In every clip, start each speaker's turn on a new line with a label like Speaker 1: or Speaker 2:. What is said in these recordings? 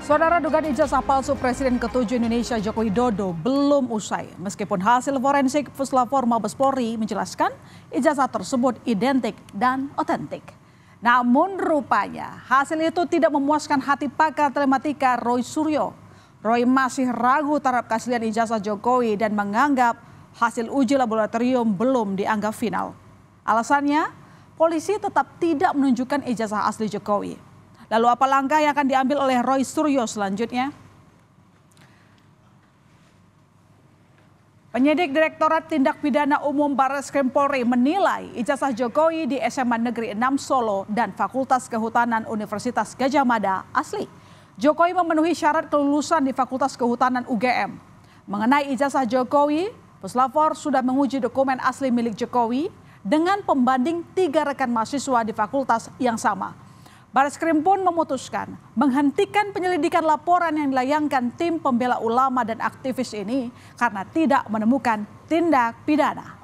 Speaker 1: Saudara, dugaan ijazah palsu Presiden ke-7 Indonesia Joko Widodo belum usai. Meskipun hasil forensik Puslapor Mabes Polri menjelaskan ijazah tersebut identik dan otentik. Namun rupanya hasil itu tidak memuaskan hati pakar telematika Roy Suryo. Roy masih ragu terhadap keaslian ijazah Jokowi dan menganggap hasil uji laboratorium belum dianggap final. Alasannya, polisi tetap tidak menunjukkan ijazah asli Jokowi. Lalu apa langkah yang akan diambil oleh Roy Suryo selanjutnya? Penyidik Direktorat Tindak Pidana Umum Barreskrim Polri menilai ijazah Jokowi di SMA Negeri 6 Solo dan Fakultas Kehutanan Universitas Gadjah Mada asli. Jokowi memenuhi syarat kelulusan di Fakultas Kehutanan UGM. Mengenai ijazah Jokowi, Puslapor sudah menguji dokumen asli milik Jokowi dengan pembanding 3 rekan mahasiswa di fakultas yang sama. Barreskrim pun memutuskan menghentikan penyelidikan laporan yang dilayangkan tim pembela ulama dan aktivis ini karena tidak menemukan tindak pidana.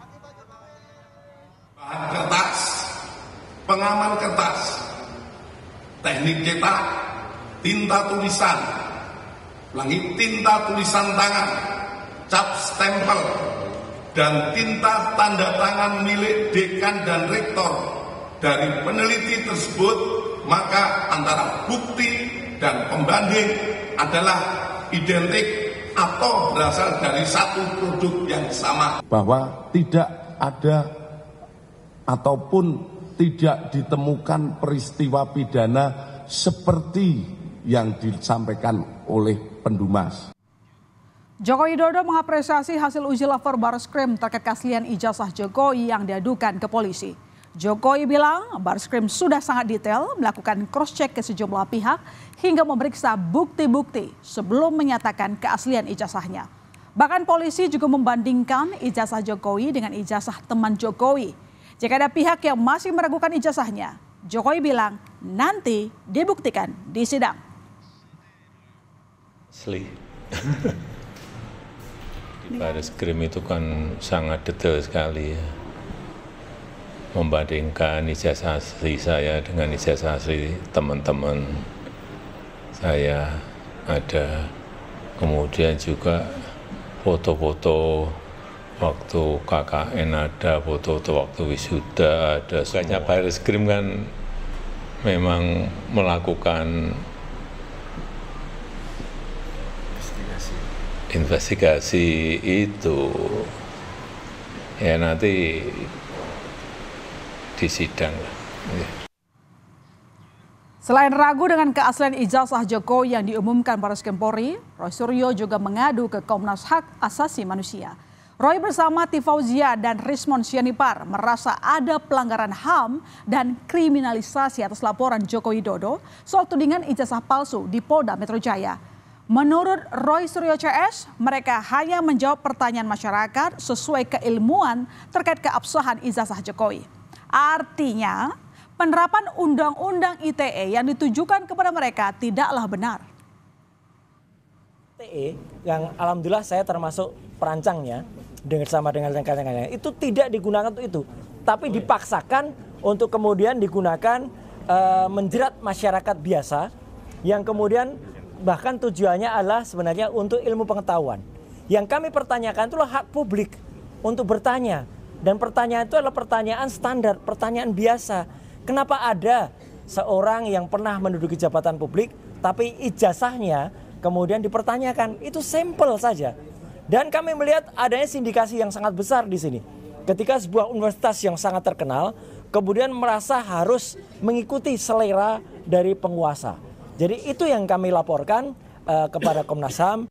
Speaker 2: Bahan kertas, pengaman kertas, teknik cetak, tinta tulisan, tinta tulisan tangan, cap stempel, dan tinta tanda tangan milik dekan dan rektor dari peneliti tersebut, maka antara bukti dan pembanding adalah identik atau berasal dari satu produk yang sama.
Speaker 3: Bahwa tidak ada ataupun tidak ditemukan peristiwa pidana seperti yang disampaikan oleh pendumas.
Speaker 1: Joko Widodo mengapresiasi hasil uji lapor Barreskrim terkait keaslian ijazah Jokowi yang diadukan ke polisi. Jokowi bilang Barreskrim sudah sangat detail melakukan cross-check ke sejumlah pihak hingga memeriksa bukti-bukti sebelum menyatakan keaslian ijazahnya. Bahkan polisi juga membandingkan ijazah Jokowi dengan ijazah teman Jokowi. Jika ada pihak yang masih meragukan ijazahnya, Jokowi bilang nanti dibuktikan di sidang.
Speaker 4: Asli. Di Barreskrim itu kan sangat detail sekali ya. Membandingkan ijazah asli saya dengan ijazah asli teman-teman saya ada. Kemudian juga foto-foto waktu KKN ada, foto-foto waktu wisuda ada. Kayaknya Barreskrim kan memang melakukan investigasi itu. Ya nanti di sidang.
Speaker 1: Selain ragu dengan keaslian ijazah Jokowi yang diumumkan Barreskrim Polri, Roy Suryo juga mengadu ke Komnas Hak Asasi Manusia. Roy bersama Tifauzia dan Rismon Sianipar merasa ada pelanggaran HAM dan kriminalisasi atas laporan Joko Widodo soal tudingan ijazah palsu di Polda Metro Jaya. Menurut Roy Suryo CS, mereka hanya menjawab pertanyaan masyarakat sesuai keilmuan terkait keabsahan ijazah Jokowi. Artinya, penerapan Undang-Undang ITE yang ditujukan kepada mereka tidaklah benar.
Speaker 5: ITE yang alhamdulillah saya termasuk perancangnya bersama dengan rekan-rekannya itu tidak digunakan untuk itu, tapi dipaksakan untuk kemudian digunakan menjerat masyarakat biasa yang kemudian bahkan tujuannya adalah sebenarnya untuk ilmu pengetahuan. Yang kami pertanyakan itulah hak publik untuk bertanya. Dan pertanyaan itu adalah pertanyaan standar, pertanyaan biasa. Kenapa ada seorang yang pernah menduduki jabatan publik, tapi ijazahnya kemudian dipertanyakan? Itu sampel saja. Dan kami melihat adanya sindikasi yang sangat besar di sini. Ketika sebuah universitas yang sangat terkenal, kemudian merasa harus mengikuti selera dari penguasa. Jadi itu yang kami laporkan kepada Komnas HAM.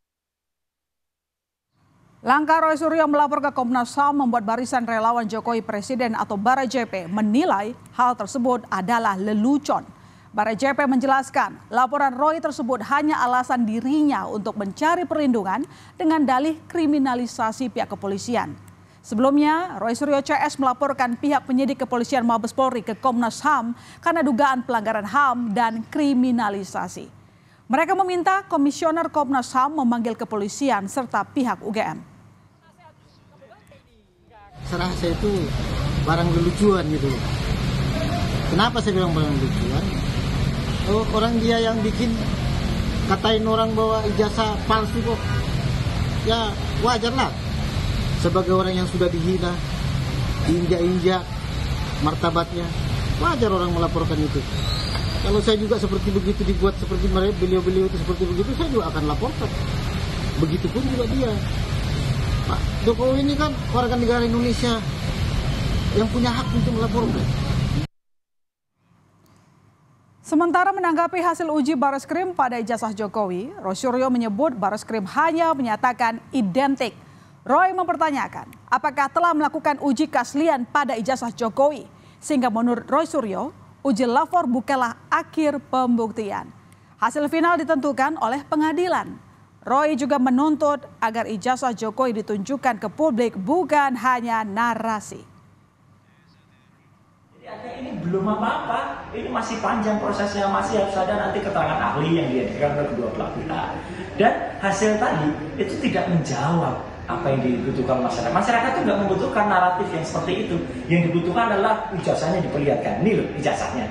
Speaker 1: Langkah Roy Suryo melapor ke Komnas HAM membuat barisan relawan Jokowi Presiden atau Bara JP menilai hal tersebut adalah lelucon. Bara JP menjelaskan laporan Roy tersebut hanya alasan dirinya untuk mencari perlindungan dengan dalih kriminalisasi pihak kepolisian. Sebelumnya, Roy Suryo CS melaporkan pihak penyidik kepolisian Mabes Polri ke Komnas HAM karena dugaan pelanggaran HAM dan kriminalisasi. Mereka meminta Komisioner Komnas HAM memanggil kepolisian serta pihak UGM.
Speaker 6: Saya rasa itu barang lelucuan gitu. Kenapa saya bilang barang lelucuan? Oh, orang dia yang bikin katain orang bawa ijazah palsu kok. Ya wajarlah sebagai orang yang sudah dihina, diinjak-injak martabatnya, wajar orang melaporkan itu. Kalau saya juga seperti begitu dibuat seperti beliau-beliau itu seperti begitu, saya juga akan laporkan. Begitupun juga dia. Pak Jokowi ini kan warga negara Indonesia yang punya hak untuk melaporkan.
Speaker 1: Sementara menanggapi hasil uji Bareskrim pada ijazah Jokowi, Roy Suryo menyebut Bareskrim hanya menyatakan identik. Roy mempertanyakan apakah telah melakukan uji keaslian pada ijazah Jokowi, sehingga menurut Roy Suryo, uji lapor bukanlah akhir pembuktian. Hasil final ditentukan oleh pengadilan. Roy juga menuntut agar ijazah Jokowi ditunjukkan ke publik, bukan hanya narasi.
Speaker 5: Ini belum apa-apa, ini masih panjang prosesnya, masih harus ada nanti keterangan ahli yang dihadirkan oleh kedua belah pihak. Dan hasil tadi itu tidak menjawab apa yang dibutuhkan masyarakat. Masyarakat itu nggak membutuhkan naratif yang seperti itu. Yang dibutuhkan adalah ijazahnya diperlihatkan, ini loh ijazahnya.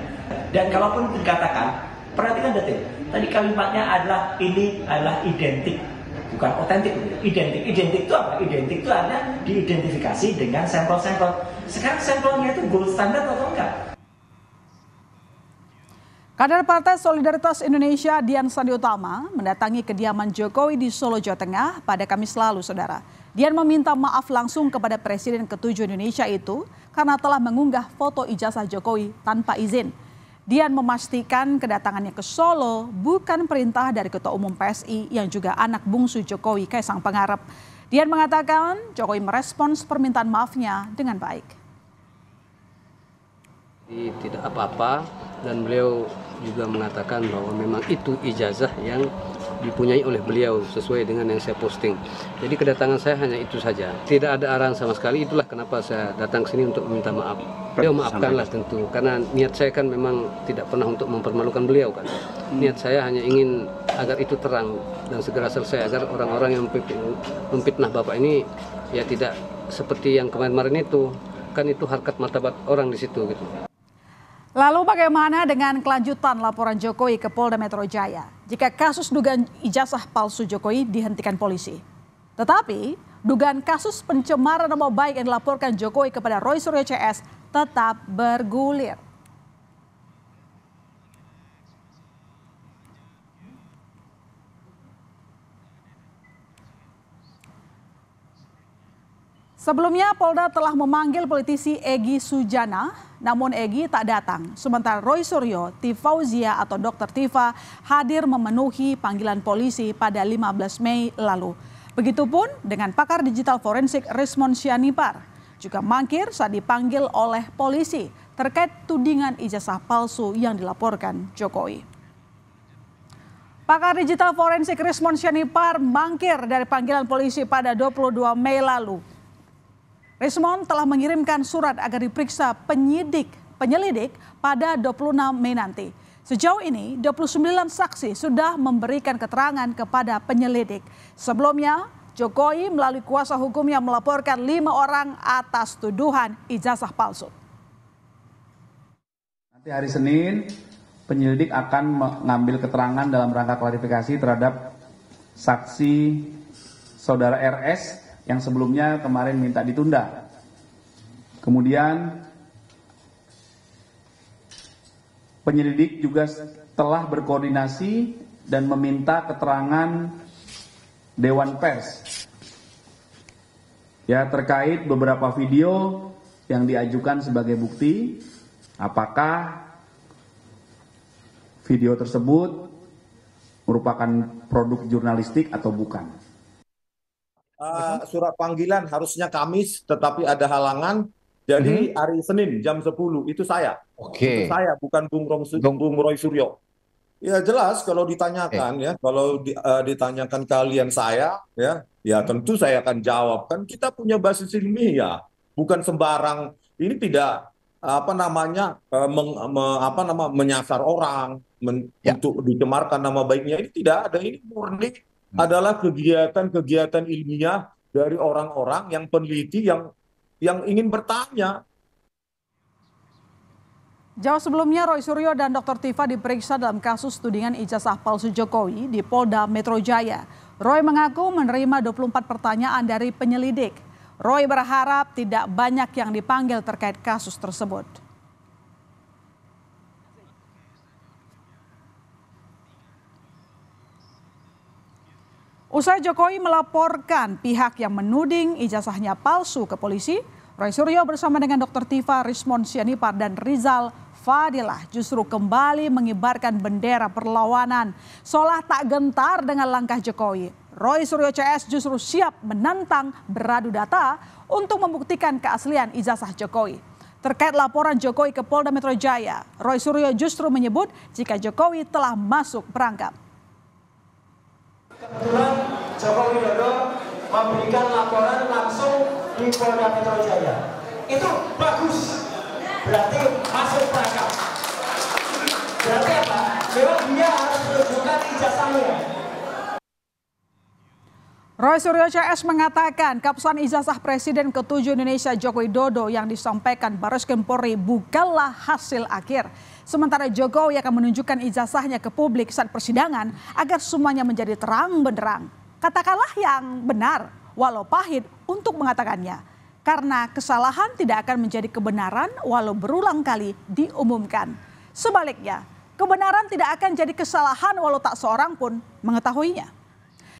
Speaker 5: Dan kalaupun dikatakan, perhatikan detail. Tadi kalimatnya adalah ini adalah identik, bukan otentik. Identik itu apa? Identik itu artinya diidentifikasi dengan sampel-sampel. Sekarang sampelnya itu gold standard atau enggak?
Speaker 1: Kader Partai Solidaritas Indonesia Dian Sandi Utama mendatangi kediaman Jokowi di Solo, Jawa Tengah pada Kamis lalu, saudara. Dian meminta maaf langsung kepada Presiden ke-7 Indonesia itu karena telah mengunggah foto ijazah Jokowi tanpa izin. Dian memastikan kedatangannya ke Solo bukan perintah dari Ketua Umum PSI yang juga anak bungsu Jokowi, Kaisang Pangarep. Dian mengatakan Jokowi merespons permintaan maafnya dengan baik.
Speaker 7: Tidak apa-apa, dan beliau juga mengatakan bahwa memang itu ijazah yang dipunyai oleh beliau sesuai dengan yang saya posting. Jadi kedatangan saya hanya itu saja. Tidak ada arahan sama sekali, itulah kenapa saya datang ke sini untuk meminta maaf. Beliau maafkanlah tentu, karena niat saya kan memang tidak pernah untuk mempermalukan beliau kan. Niat saya hanya ingin agar itu terang dan segera selesai, agar orang-orang yang memfitnah Bapak ini ya tidak seperti yang kemarin-kemarin itu. Kan itu harkat martabat orang di situ gitu.
Speaker 1: Lalu bagaimana dengan kelanjutan laporan Jokowi ke Polda Metro Jaya jika kasus dugaan ijazah palsu Jokowi dihentikan polisi? Tetapi dugaan kasus pencemaran nama baik yang dilaporkan Jokowi kepada Roy Suryo CS tetap bergulir. Sebelumnya Polda telah memanggil politisi Egy Sujana, namun Egy tak datang. Sementara Roy Suryo, Tifauzia atau Dr. Tifa hadir memenuhi panggilan polisi pada 15 Mei lalu. Begitupun dengan pakar digital forensik Rismon Sianipar, juga mangkir saat dipanggil oleh polisi terkait tudingan ijazah palsu yang dilaporkan Jokowi. Pakar digital forensik Rismon Sianipar mangkir dari panggilan polisi pada 22 Mei lalu. Rismon telah mengirimkan surat agar diperiksa penyelidik pada 26 Mei nanti. Sejauh ini 29 saksi sudah memberikan keterangan kepada penyelidik. Sebelumnya Jokowi melalui kuasa hukumnya melaporkan 5 orang atas tuduhan ijazah palsu.
Speaker 8: Nanti hari Senin penyelidik akan mengambil keterangan dalam rangka klarifikasi terhadap saksi saudara RS yang sebelumnya kemarin minta ditunda. Kemudian penyelidik juga telah berkoordinasi dan meminta keterangan Dewan Pers ya terkait beberapa video yang diajukan sebagai bukti, apakah video tersebut merupakan produk jurnalistik atau bukan.
Speaker 9: Surat panggilan harusnya Kamis, tetapi ada halangan. Jadi hari Senin jam 10 itu saya. Itu saya, bukan Bung Roy Suryo. Ya jelas kalau ditanyakan ya, kalau ditanyakan kalian saya ya tentu saya akan jawab. Kan kita punya basis ilmiah, bukan sembarang. Ini tidak menyasar orang untuk dicemarkan nama baiknya. Ini tidak ada, ini murni adalah kegiatan-kegiatan ilmiah dari orang-orang yang peneliti yang ingin bertanya.
Speaker 1: Jauh sebelumnya, Roy Suryo dan Dr. Tifa diperiksa dalam kasus tudingan ijazah palsu Jokowi di Polda Metro Jaya. Roy mengaku menerima 24 pertanyaan dari penyelidik. Roy berharap tidak banyak yang dipanggil terkait kasus tersebut. Usai Jokowi melaporkan pihak yang menuding ijazahnya palsu ke polisi, Roy Suryo bersama dengan Dr. Tifa, Rismond Sianipar, dan Rizal Fadilah justru kembali mengibarkan bendera perlawanan, seolah tak gentar dengan langkah Jokowi. Roy Suryo CS justru siap menantang beradu data untuk membuktikan keaslian ijazah Jokowi. Terkait laporan Jokowi ke Polda Metro Jaya, Roy Suryo justru menyebut jika Jokowi telah masuk perangkap.
Speaker 5: Kebetulan Joko Widodo memberikan laporan langsung di Polda Metro Jaya. Itu bagus. Berarti masuk perangkap. Berarti apa? Memang dia harus menunjukkan ijazahnya.
Speaker 1: Roy Suryo CS mengatakan kapsulan ijazah Presiden ke-7 Indonesia Joko Widodo yang disampaikan Barreskrim Polri bukanlah hasil akhir. Sementara Jokowi akan menunjukkan ijazahnya ke publik saat persidangan agar semuanya menjadi terang benderang. Katakanlah yang benar, walau pahit untuk mengatakannya. Karena kesalahan tidak akan menjadi kebenaran walau berulang kali diumumkan. Sebaliknya, kebenaran tidak akan jadi kesalahan walau tak seorang pun mengetahuinya.